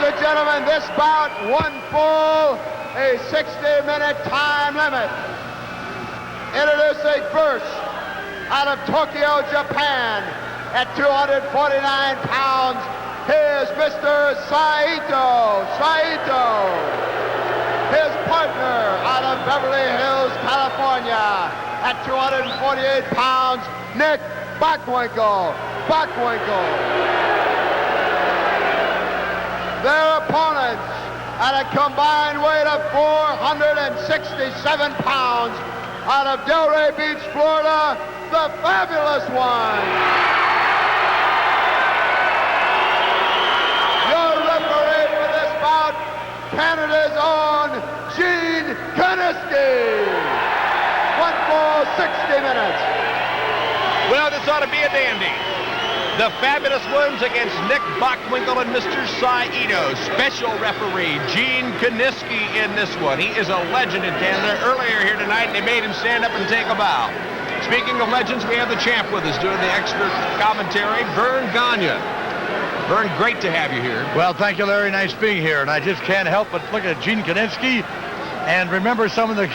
and gentlemen, this bout, one full, a 60-minute time limit. Introducing first, out of Tokyo, Japan, at 249 pounds, here's Mr. Saito. His partner, out of Beverly Hills, California, at 248 pounds, Nick Bockwinkel. Their opponents, at a combined weight of 467 pounds, out of Delray Beach, Florida, the Fabulous One. Your referee for this bout, Canada's own Gene Kiniski. One full 60 minutes. Well, this ought to be a dandy. The Fabulous Ones against Nick Bockwinkel and Mr. Saito. Special referee Gene Kiniski in this one. He is a legend in Canada. Earlier here tonight, they made him stand up and take a bow. Speaking of legends, we have the champ with us doing the expert commentary, Vern Gagne. Vern, great to have you here. Well, thank you, Larry. Nice being here. And I just can't help but look at Gene Kiniski and remember some of the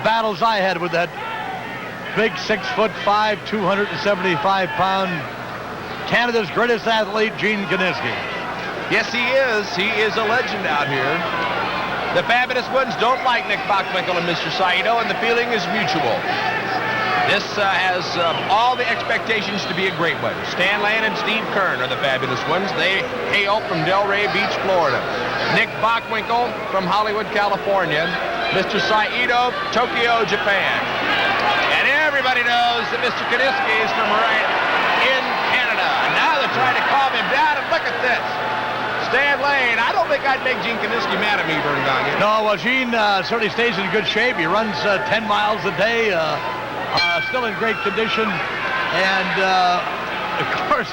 battles I had with that big 6'5", 275-pound Canada's greatest athlete, Gene Kiniski. Yes, he is. He is a legend out here. The Fabulous Ones don't like Nick Bockwinkel and Mr. Saito, and the feeling is mutual. This has all the expectations to be a great one. Stan Lane and Steve Keirn are the Fabulous Ones. They hail from Delray Beach, Florida. Nick Bockwinkel from Hollywood, California. Mr. Saito, Tokyo, Japan. And everybody knows that Mr. Kiniski is from right in Canada. And now they're trying to calm him down, and look at this. Stan Lane, I don't think I'd make Gene Kiniski mad at me, Vern Gagne. No, well, Gene certainly stays in good shape. He runs 10 miles a day, still in great condition. And, of course,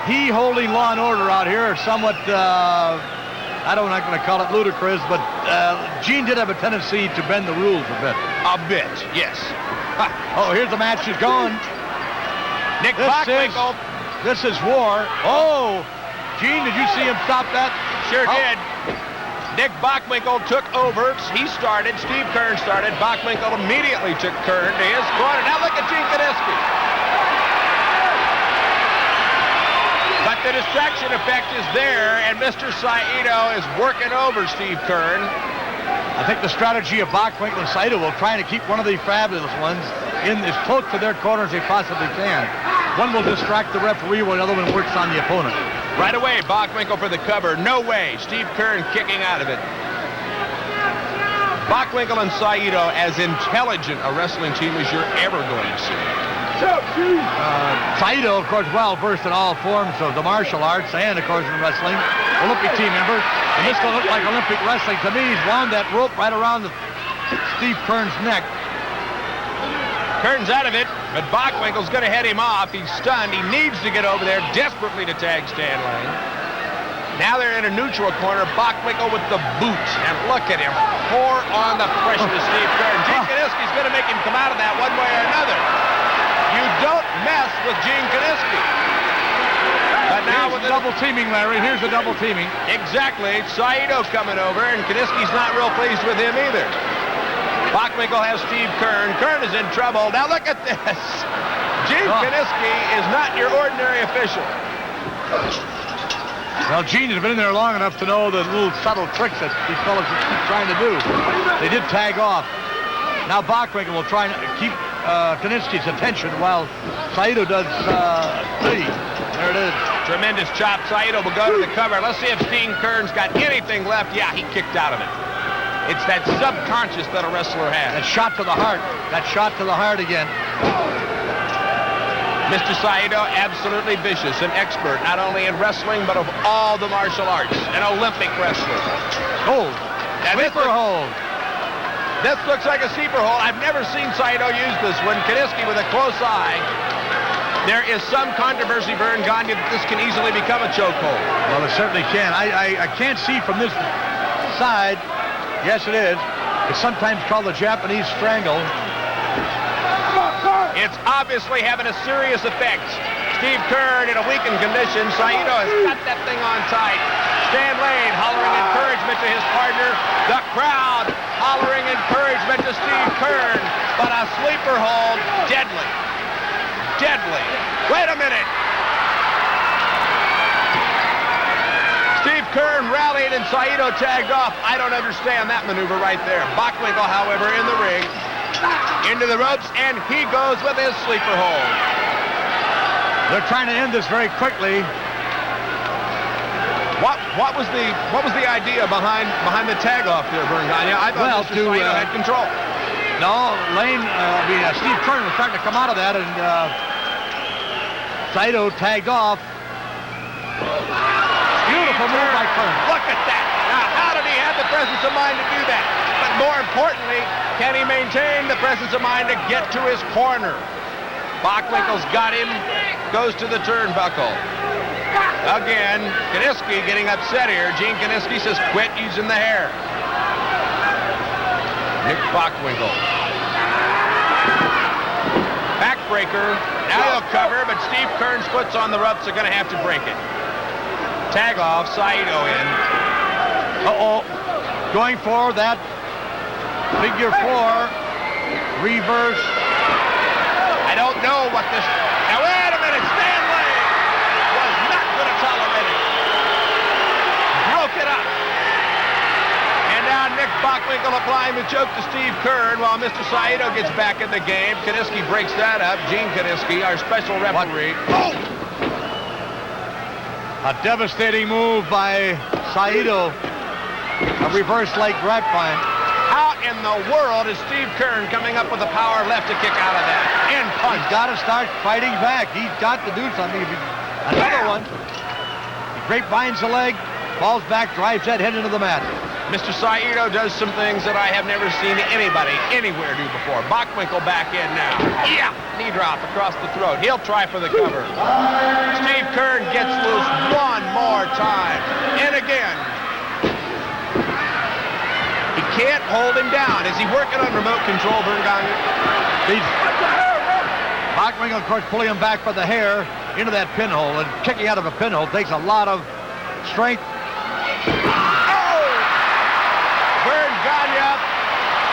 he holding law and order out here are somewhat, I'm not going to call it ludicrous, but Gene did have a tendency to bend the rules a bit. A bit, yes. Oh, here's the match is going. Nick Bockwinkel. This is war. Oh, Gene, did you see him stop that? Sure did. Nick Bockwinkel took over. He started. Steve Keirn started. Bockwinkel immediately took Keirn to his corner. Now look at Gene Kiniski. But the distraction effect is there, and Mr. Saito is working over Steve Keirn. I think the strategy of Bockwinkel and Saito will try to keep one of the Fabulous Ones in as close to their corner as they possibly can. One will distract the referee while the other one works on the opponent. Right away, Bockwinkel for the cover. No way. Steve Keirn kicking out of it. Bockwinkel and Saito, as intelligent a wrestling team as you're ever going to see. Saito, of course, well-versed in all forms of the martial arts and, of course, in wrestling. Olympic team member. And this will look like Olympic wrestling. To me, he's wound that rope right around Steve Keirn's neck. Keirn's out of it, but Bockwinkel's going to head him off. He's stunned. He needs to get over there desperately to tag Stan Lane. Now they're in a neutral corner. Bockwinkel with the boot. And look at him. Pour on the pressure to Steve Keirn. Gene Kiniski's going to make him come out of that one way or another. You don't mess with Gene Kiniski. But now with the double teaming, Larry. Here's the double teaming. Exactly. Saito coming over, and Kiniski's not real pleased with him either. Bockwinkel has Steve Keirn. Keirn is in trouble. Now look at this. Gene Kiniski is not your ordinary official. Well, Gene has been in there long enough to know the little subtle tricks that these fellas keep trying to do. They did tag off. Now Bockwinkel will try to keep Kiniski's attention while Saito does three. There it is. Tremendous chop. Saito will go to the cover. Let's see if Steve Keirn's got anything left. Yeah, he kicked out of it. It's that subconscious that a wrestler has. That shot to the heart. That shot to the heart again. Mr. Saito, absolutely vicious, an expert, not only in wrestling, but of all the martial arts, an Olympic wrestler. Hold. Sleeper hold. This looks like a sleeper hold. I've never seen Saito use this one. Kiniski with a close eye. There is some controversy, Vern Gagne, that this can easily become a chokehold. Well, it certainly can. I can't see from this side. Yes, it is. It's sometimes called the Japanese strangle. It's obviously having a serious effect. Steve Keirn in a weakened condition. Saito has got that thing on tight. Stan Lane hollering encouragement to his partner. The crowd hollering encouragement to Steve Keirn, but a sleeper hold, deadly. Deadly. Wait a minute. Steve Keirn rallied and Saito tagged off. I don't understand that maneuver right there. Bockwinkel, however, in the ring, into the ropes, and he goes with his sleeper hold. They're trying to end this very quickly. What was the idea behind the tag off there, Vern Gagne? I thought Mr. Saito had control. No, Steve Keirn was trying to come out of that, and Saito tagged off. Beautiful move by Keirn. Look at that. Now, how did he have the presence of mind to do that? But more importantly, can he maintain the presence of mind to get to his corner? Bockwinkel's got him, goes to the turnbuckle. Again, Kiniski getting upset here. Gene Kiniski says, quit using the hair. Nick Bockwinkel. Backbreaker. Now he'll cover, but Steve Keirn's foot's on the ropes. They're going to have to break it. Tag off, Saito in. Going for that figure 4 reverse. I don't know what this... Now, wait a minute. Stan Lane was not going to tolerate it. Broke it up. And now Nick Bockwinkel applying the choke to Steve Keirn while Mr. Saito gets back in the game. Kiniski breaks that up. Gene Kiniski, our special referee. Oh! A devastating move by Saito. A reverse leg grapevine. How in the world is Steve Keirn coming up with the power left to kick out of that? And punch. He's got to start fighting back. He's got to do something. Another one. He grapevines the leg, falls back, drives that head into the mat. Mr. Saito does some things that I have never seen anybody anywhere do before. Bockwinkel back in now. Yeah! Knee drop across the throat. He'll try for the cover. Steve Keirn gets loose one more time. And again. He can't hold him down. Is he working on remote control, Vern Gagne? Bockwinkel, of course, pulling him back by the hair into that pinhole. And kicking out of a pinhole takes a lot of strength.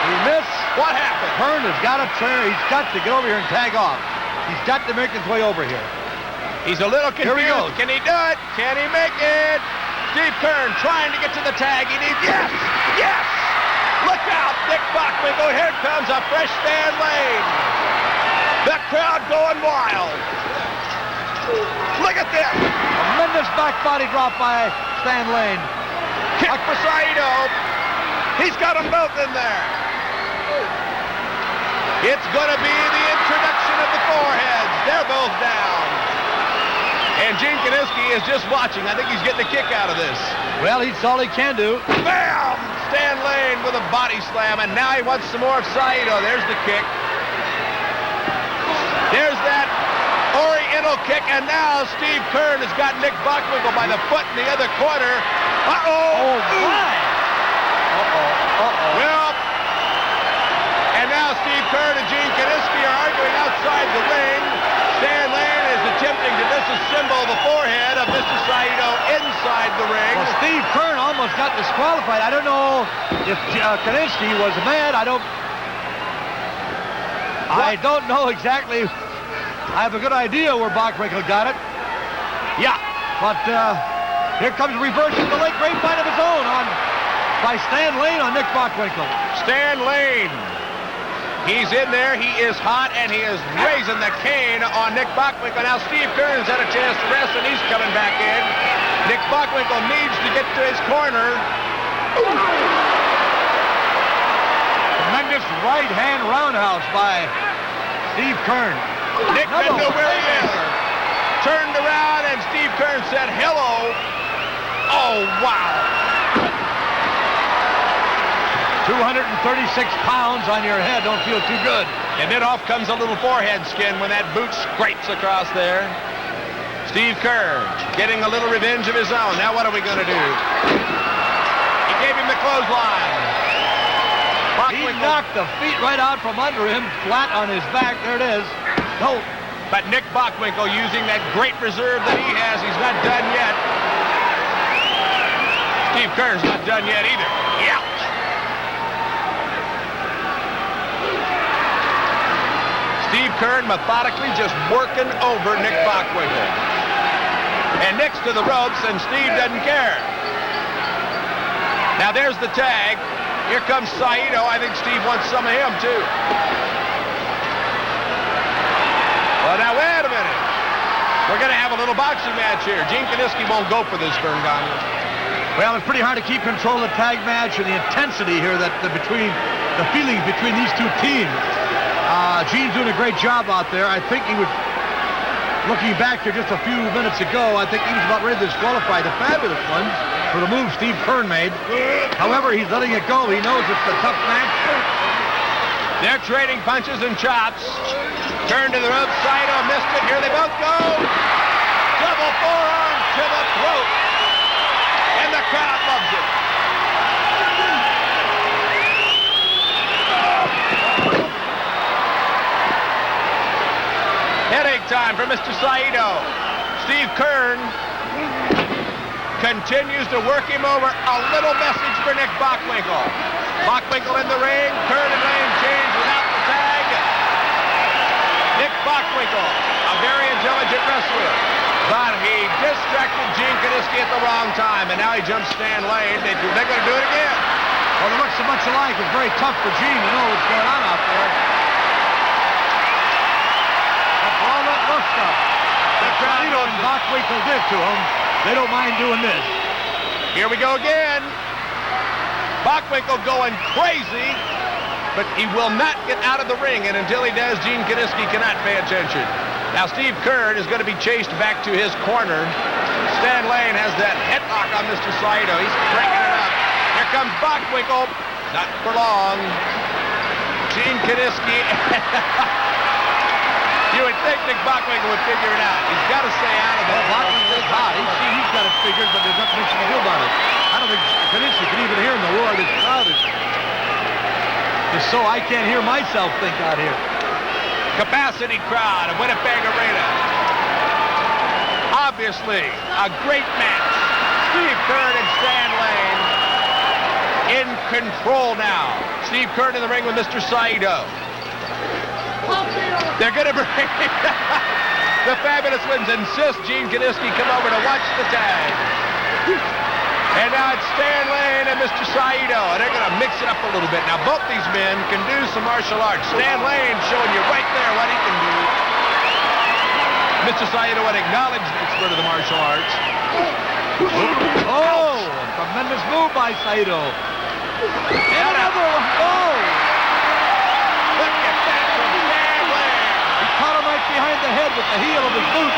He missed. What happened? Keirn has got a chair. He's got to get over here and tag off. He's got to make his way over here. He's a little confused. Here he goes. Can he do it? Can he make it? Steve Keirn trying to get to the tag. He needs... Yes! Yes! Look out, Nick Bockwinkel. Here comes a fresh Stan Lane. The crowd going wild. Look at this. Tremendous back body drop by Stan Lane. Kick for Saito. He's got them both in there. It's going to be the introduction of the foreheads. They're both down. And Gene Kiniski is just watching. I think he's getting a kick out of this. Well, he's all he can do. Bam! Stan Lane with a body slam, and now he wants some more of Saito. There's the kick. There's that Oriental kick, and now Steve Keirn has got Nick Bockwinkel by the foot in the other corner. Uh-oh! Oh, my! Well, and now Steve Keirn and Gene Kiniski are arguing outside the ring. Stan Lane is attempting to disassemble the forehead of Mr. Saito inside the ring. Well, Steve Keirn almost got disqualified. I don't know if Kiniski was mad. I don't know exactly. I have a good idea where Bockwinkel got it. Yeah. But here comes reversing the leg grapevine of his own by Stan Lane on Nick Bockwinkel. Stan Lane. He's in there. He is hot, and he is raising the cane on Nick Bockwinkel. Now Steve Keirn's had a chance to rest, and he's coming back in. Nick Bockwinkel needs to get to his corner. Tremendous right-hand roundhouse by Steve Keirn. Nick didn't know where he is. Turned around, and Steve Keirn said, hello. Oh, wow. 236 pounds on your head don't feel too good. And then off comes a little forehead skin when that boot scrapes across there. Steve Keirn getting a little revenge of his own. Now what are we going to do? He gave him the clothesline. He knocked the feet right out from under him, flat on his back. There it is. No. But Nick Bockwinkel using that great reserve that he has. He's not done yet. Steve Keirn's not done yet either. Ouch! Steve Keirn methodically just working over Nick Bockwinkel. And Nick's to the ropes, and Steve doesn't care. Now there's the tag. Here comes Saito. I think Steve wants some of him, too. Well, now, wait a minute. We're going to have a little boxing match here. Gene Kiniski won't go for this, Vern Gagne. Well, it's pretty hard to keep control of the tag match and the intensity here between the feelings between these two teams. Gene's doing a great job out there. I think he was, looking back here just a few minutes ago, I think he was about ready to disqualify the Fabulous Ones for the move Steve Keirn made. However, he's letting it go. He knows it's a tough match. They're trading punches and chops. Turn to the ropes. Saito missed it. Here they both go. Double forearm to the throat. And the crowd loves it. Headache time for Mr. Saito. Steve Keirn continues to work him over. A little message for Nick Bockwinkel. Bockwinkel in the ring. Keirn and Lane change without the tag. Nick Bockwinkel, a very intelligent wrestler, but he distracted Gene Kiniski at the wrong time, and now he jumps Stan Lane. They're going to do it again. Well, they look so much alike. It's very tough for Gene to know what's going on out there. That's all that rough stuff that Saito and Bockwinkel did to him. They don't mind doing this. Here we go again. Bockwinkel going crazy, but he will not get out of the ring, and until he does, Gene Kiniski cannot pay attention. Now Steve Keirn is going to be chased back to his corner. Stan Lane has that headlock on Mr. Saito. He's breaking it up. Here comes Bockwinkel. Not for long. Gene Kiniski. You would think Nick Bockwinkel would figure it out. He's got to stay out of there. Bockwinkel's hot. He's got it figured, but there's nothing he can do about it. I don't think Kiniski can even hear him. The roar of this crowd is just so I can't hear myself think out here. Capacity crowd of Winnipeg Arena. Obviously, a great match. Steve Keirn and Stan Lane in control now. Steve Keirn in the ring with Mr. Saito. They're going to bring the Fabulous Ones. Insist Gene Kiniski come over to watch the tag. And now it's Stan Lane and Mr. Saito, and they're going to mix it up a little bit. Now, both these men can do some martial arts. Stan Lane showing you right there what he can do. Mr. Saito would acknowledge the expert of the martial arts. Oh, a tremendous move by Saito. And another one. Oh! Look at that from Stan Lane. He caught him right behind the head with the heel of his boot.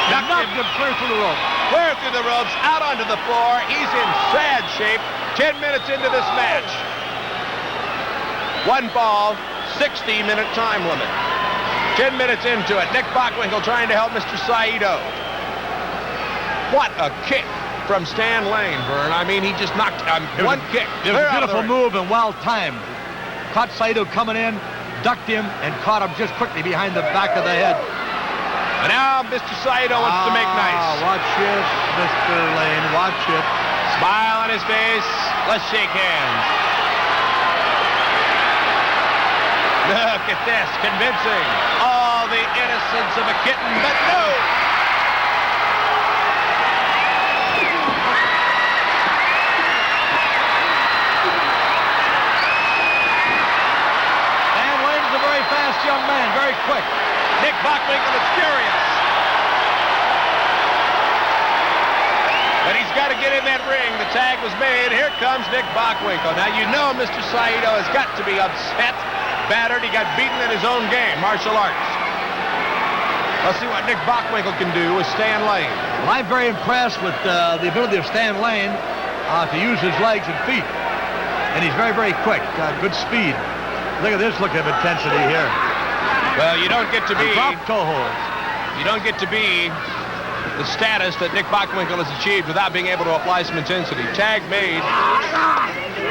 Knocked him clear through the rope. Clear through the ropes, out onto the floor. He's in sad shape. 10 minutes into this match. One fall, 60-minute time limit. 10 minutes into it. Nick Bockwinkel trying to help Mr. Saito. What a kick from Stan Lane, Vern. I mean, he just knocked one kick. It was a beautiful move and well timed. Caught Saito coming in, ducked him, and caught him just quickly behind the back of the head. And now Mr. Saito wants to make nice. Watch it, Mr. Lane, watch it. Smile on his face. Let's shake hands. Look at this, convincing. All the innocence of a kitten, but no. And Lane's a very fast young man, very quick. Nick Bockwinkel is furious. But he's got to get in that ring. The tag was made. Here comes Nick Bockwinkel. Now, you know Mr. Saito has got to be upset, battered. He got beaten in his own game, martial arts. Let's see what Nick Bockwinkel can do with Stan Lane. Well, I'm very impressed with the ability of Stan Lane to use his legs and feet. And he's very, very quick. Good speed. Look at this look of intensity here. Well, you don't get to be... Drop toe holds. You don't get to be the status that Nick Bockwinkel has achieved without being able to apply some intensity. Tag made.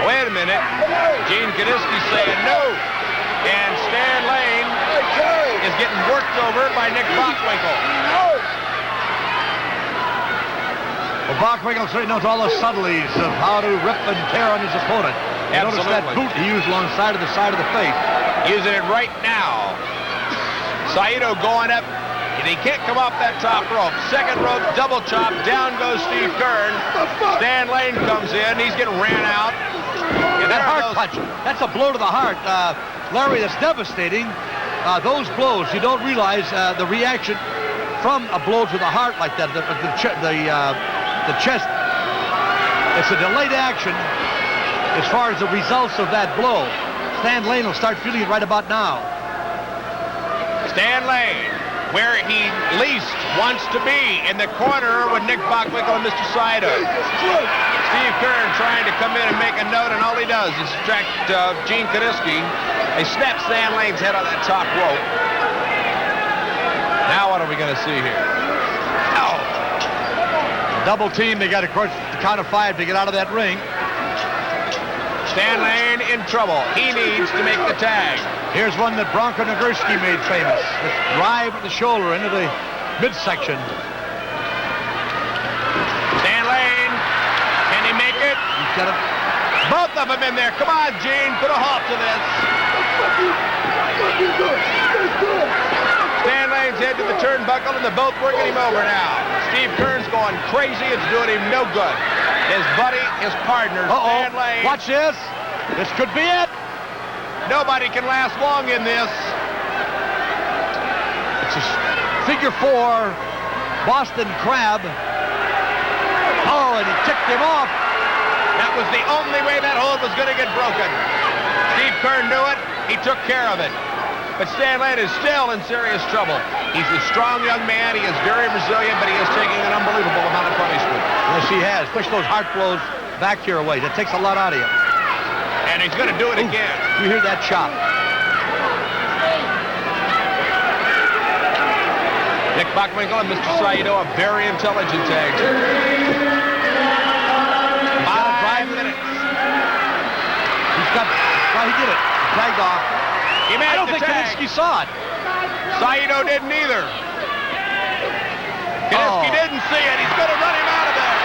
Wait a minute. Gene Kiniski saying no. And Stan Lane is getting worked over by Nick Bockwinkel. Well, Bockwinkel certainly knows all the subtleties of how to rip and tear on his opponent. Notice that boot he used alongside of the side of the face. Using it right now. Saito going up, and he can't come off that top rope. Second rope, double chop, down goes Steve Keirn. Stan Lane comes in, he's getting ran out. And that heart punch, that's a blow to the heart. Larry, that's devastating. Those blows, you don't realize the reaction from a blow to the heart like that, the chest. It's a delayed action as far as the results of that blow. Stan Lane will start feeling it right about now. Stan Lane, where he least wants to be, in the corner with Nick Bockwinkel and Mr. Saito. Steve Keirn trying to come in and make a note, and all he does is distract Gene Kiniski. They snap Stan Lane's head on that top rope. Now what are we going to see here? Oh! Double team. They got, of course, the count of 5 to get out of that ring. Stan Lane in trouble. He needs to make the tag. Here's one that Bronco Nagurski made famous. This drive with the shoulder into the midsection. Stan Lane, can he make it? He's got it. Both of them in there. Come on, Gene, put a halt to this. Stan Lane's head to the turnbuckle, and they're both working him over now. Steve Keirn's going crazy. It's doing him no good. His buddy, his partner, Stan Lane. Watch this. This could be it. Nobody can last long in this. It's a figure 4 Boston Crab. Oh, and he ticked him off. That was the only way that hold was going to get broken. Steve Keirn knew it. He took care of it. But Stan Lane is still in serious trouble. He's a strong young man. He is very resilient, but he is taking an unbelievable amount of punishment. Yes, he has. Push those heart blows back here away. That takes a lot out of you. And he's going to do it again. You hear that chop. Nick Bockwinkel and Mr. Saito, a very intelligent tag team. 5 minutes. He's got, well, he did it. Tagged off. He made I don't think tag. Kiniski saw it. Saito didn't either. Kiniski didn't see it. He's going to run him out of there.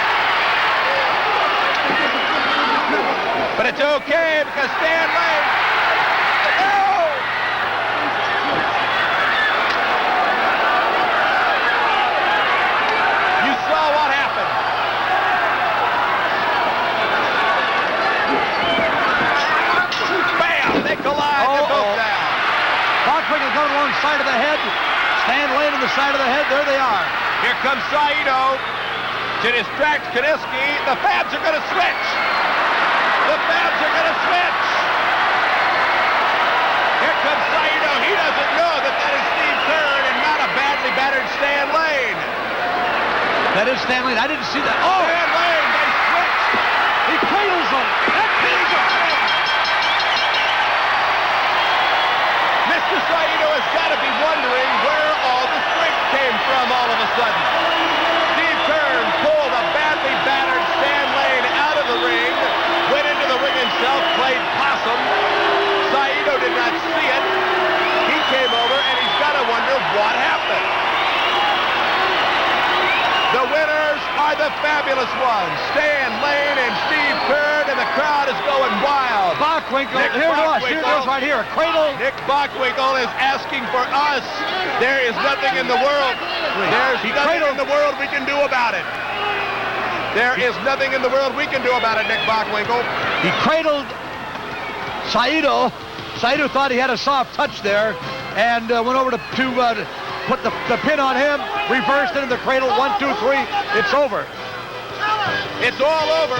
But it's okay because Stan Lane. No! You saw what happened. Bam! They collide. They're both down. Bockwinkel going alongside of the head. Stan Lane on the side of the head. There they are. Here comes Saito to distract Kiniski. The Fabs are going to switch. The Fabs are going to switch. Here comes Saito. He doesn't know that is Steve Keirn and not a badly battered Stan Lane. That is Stan Lane. I didn't see that. Oh! Stan Lane, they switched. He cradles him. That pins him. Mr. Saito has got to be wondering where all the strength came from all of a sudden. Steve Keirn pulled a badly battered Stan Lane out of the ring, went into the ring himself, played possum. Saito did not see it. He came over, and he's got to wonder what happened. The winners are the fabulous ones, Stan Lane and Steve Keirn, and the crowd is going wild. Bockwinkel, here it was right here, a cradle. Nick Bockwinkel is asking for us. There is nothing in the world. There's nothing in the world we can do about it. There is nothing in the world we can do about it, Nick Bockwinkel. He cradled Saito. Saito thought he had a soft touch there and went over to put the pin on him, reversed into the cradle, 1, 2, 3. It's over. It's all over.